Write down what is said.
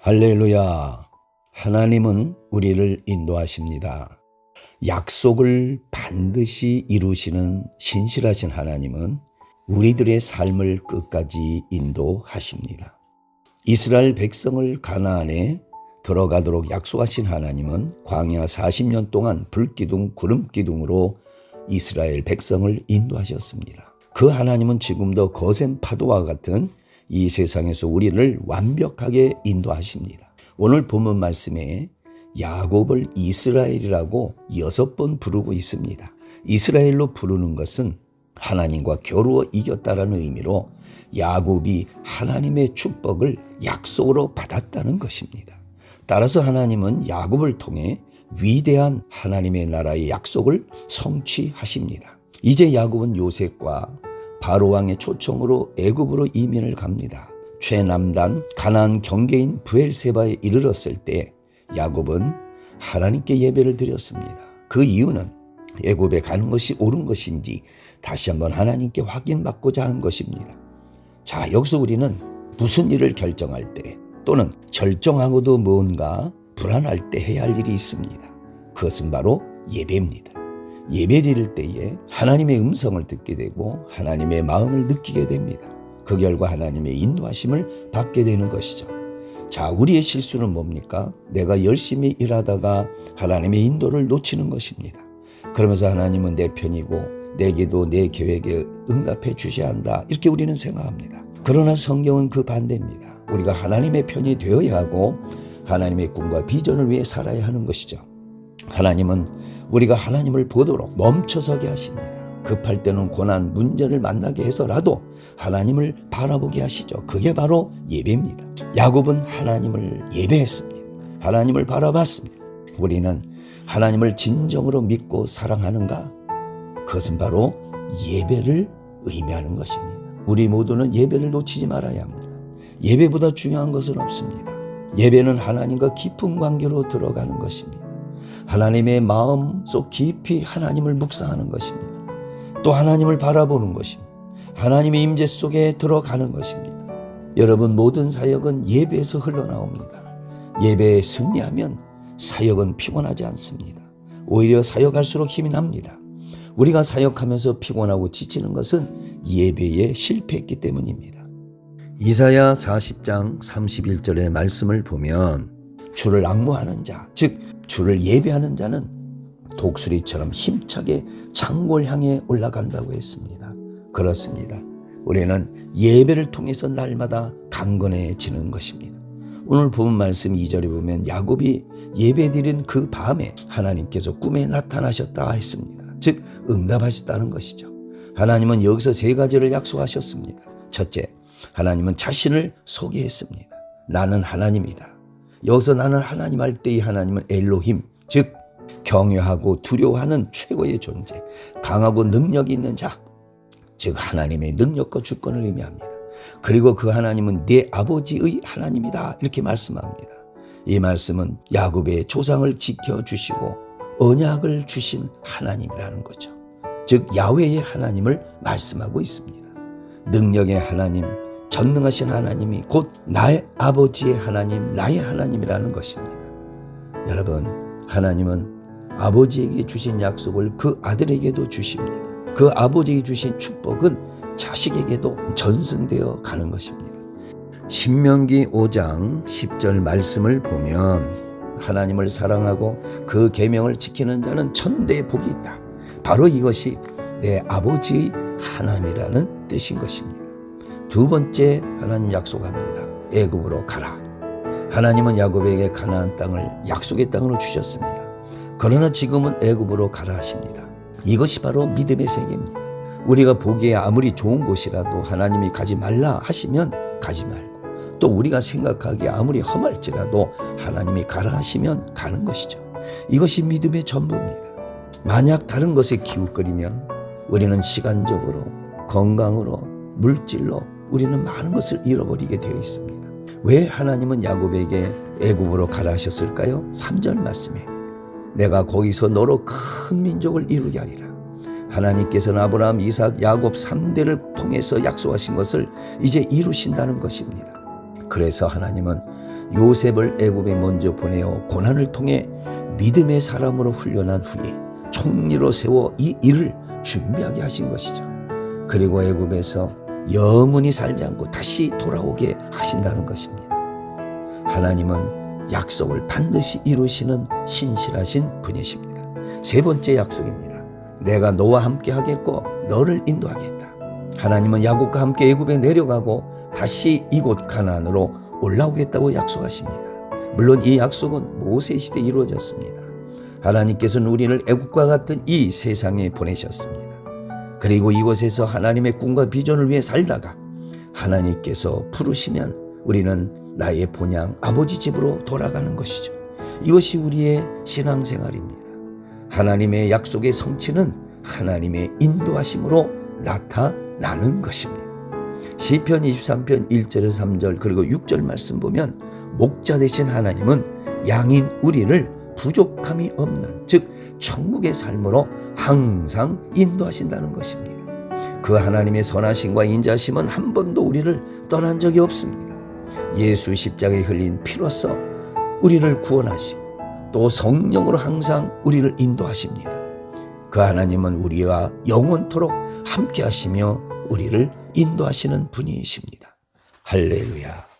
할렐루야. 하나님은 우리를 인도하십니다. 약속을 반드시 이루시는 신실하신 하나님은 우리들의 삶을 끝까지 인도하십니다. 이스라엘 백성을 가나안에 들어가도록 약속하신 하나님은 광야 40년 동안 불기둥 구름기둥으로 이스라엘 백성을 인도하셨습니다. 그 하나님은 지금도 거센 파도와 같은 이 세상에서 우리를 완벽하게 인도하십니다. 오늘 본문 말씀에 야곱을 이스라엘이라고 6번 부르고 있습니다. 이스라엘로 부르는 것은 하나님과 겨루어 이겼다라는 의미로 야곱이 하나님의 축복을 약속으로 받았다는 것입니다. 따라서 하나님은 야곱을 통해 위대한 하나님의 나라의 약속을 성취하십니다. 이제 야곱은 요셉과 바로왕의 초청으로 애굽으로 이민을 갑니다. 최남단 가나안 경계인 브엘세바에 이르렀을 때 야곱은 하나님께 예배를 드렸습니다. 그 이유는 애굽에 가는 것이 옳은 것인지 다시 한번 하나님께 확인받고자 한 것입니다. 자, 여기서 우리는 무슨 일을 결정할 때 또는 절정하고도 뭔가 불안할 때 해야 할 일이 있습니다. 그것은 바로 예배입니다. 예배 드릴 때에 하나님의 음성을 듣게 되고 하나님의 마음을 느끼게 됩니다. 그 결과 하나님의 인도하심을 받게 되는 것이죠. 자, 우리의 실수는 뭡니까? 내가 열심히 일하다가 하나님의 인도를 놓치는 것입니다. 그러면서 하나님은 내 편이고 내 기도 내 계획에 응답해 주셔야 한다, 이렇게 우리는 생각합니다. 그러나 성경은 그 반대입니다. 우리가 하나님의 편이 되어야 하고 하나님의 꿈과 비전을 위해 살아야 하는 것이죠. 하나님은 우리가 하나님을 보도록 멈춰서게 하십니다. 급할 때는 고난, 문제를 만나게 해서라도 하나님을 바라보게 하시죠. 그게 바로 예배입니다. 야곱은 하나님을 예배했습니다. 하나님을 바라봤습니다. 우리는 하나님을 진정으로 믿고 사랑하는가? 그것은 바로 예배를 의미하는 것입니다. 우리 모두는 예배를 놓치지 말아야 합니다. 예배보다 중요한 것은 없습니다. 예배는 하나님과 깊은 관계로 들어가는 것입니다. 하나님의 마음 속 깊이 하나님을 묵상하는 것입니다. 또 하나님을 바라보는 것입니다. 하나님의 임재 속에 들어가는 것입니다. 여러분, 모든 사역은 예배에서 흘러나옵니다. 예배에 승리하면 사역은 피곤하지 않습니다. 오히려 사역할수록 힘이 납니다. 우리가 사역하면서 피곤하고 지치는 것은 예배에 실패했기 때문입니다. 이사야 40장 31절의 말씀을 보면 주를 앙모하는 자, 즉 주를 예배하는 자는 독수리처럼 힘차게 창골 향해 올라간다고 했습니다. 그렇습니다. 우리는 예배를 통해서 날마다 강건해지는 것입니다. 오늘 본 말씀 2절에 보면 야곱이 예배드린 그 밤에 하나님께서 꿈에 나타나셨다 했습니다. 즉 응답하셨다는 것이죠. 하나님은 여기서 3가지를 약속하셨습니다. 첫째, 하나님은 자신을 소개했습니다. 나는 하나님이다. 여기서 나는 하나님 할 때 이 하나님은 엘로힘, 즉 경외하고 두려워하는 최고의 존재, 강하고 능력이 있는 자, 즉 하나님의 능력과 주권을 의미합니다. 그리고 그 하나님은 내 아버지의 하나님이다, 이렇게 말씀합니다. 이 말씀은 야곱의 조상을 지켜주시고 언약을 주신 하나님이라는 거죠. 즉 야훼의 하나님을 말씀하고 있습니다. 능력의 하나님, 전능하신 하나님이 곧 나의 아버지의 하나님, 나의 하나님이라는 것입니다. 여러분, 하나님은 아버지에게 주신 약속을 그 아들에게도 주십니다. 그 아버지에게 주신 축복은 자식에게도 전승되어 가는 것입니다. 신명기 5장 10절 말씀을 보면 하나님을 사랑하고 그 계명을 지키는 자는 천대의 복이 있다. 바로 이것이 내 아버지의 하나님이라는 뜻인 것입니다. 두 번째, 하나님 약속합니다. 애굽으로 가라. 하나님은 야곱에게 가나안 땅을 약속의 땅으로 주셨습니다. 그러나 지금은 애굽으로 가라 하십니다. 이것이 바로 믿음의 세계입니다. 우리가 보기에 아무리 좋은 곳이라도 하나님이 가지 말라 하시면 가지 말고, 또 우리가 생각하기에 아무리 험할지라도 하나님이 가라 하시면 가는 것이죠. 이것이 믿음의 전부입니다. 만약 다른 것에 기웃거리면 우리는 시간적으로, 건강으로, 물질로 우리는 많은 것을 잃어버리게 되어 있습니다. 왜 하나님은 야곱에게 애굽으로 가라 하셨을까요? 3절 말씀에 내가 거기서 너로 큰 민족을 이루게 하리라. 하나님께서는 아브라함, 이삭, 야곱 3대를 통해서 약속하신 것을 이제 이루신다는 것입니다. 그래서 하나님은 요셉을 애굽에 먼저 보내어 고난을 통해 믿음의 사람으로 훈련한 후에 총리로 세워 이 일을 준비하게 하신 것이죠. 그리고 애굽에서 영원히 살지 않고 다시 돌아오게 하신다는 것입니다. 하나님은 약속을 반드시 이루시는 신실하신 분이십니다. 세 번째 약속입니다. 내가 너와 함께 하겠고 너를 인도하겠다. 하나님은 야곱과 함께 애굽에 내려가고 다시 이곳 가나안으로 올라오겠다고 약속하십니다. 물론 이 약속은 모세 시대에 이루어졌습니다. 하나님께서는 우리를 애국과 같은 이 세상에 보내셨습니다. 그리고 이곳에서 하나님의 꿈과 비전을 위해 살다가 하나님께서 부르시면 우리는 나의 본향 아버지 집으로 돌아가는 것이죠. 이것이 우리의 신앙생활입니다. 하나님의 약속의 성취는 하나님의 인도하심으로 나타나는 것입니다. 시편 23편 1절에서 3절 그리고 6절 말씀 보면 목자 되신 하나님은 양인 우리를 부족함이 없는 즉 천국의 삶으로 항상 인도하신다는 것입니다. 그 하나님의 선하심과 인자심은 한 번도 우리를 떠난 적이 없습니다. 예수 십자가에 흘린 피로써 우리를 구원하시고 또 성령으로 항상 우리를 인도하십니다. 그 하나님은 우리와 영원토록 함께 하시며 우리를 인도하시는 분이십니다. 할렐루야.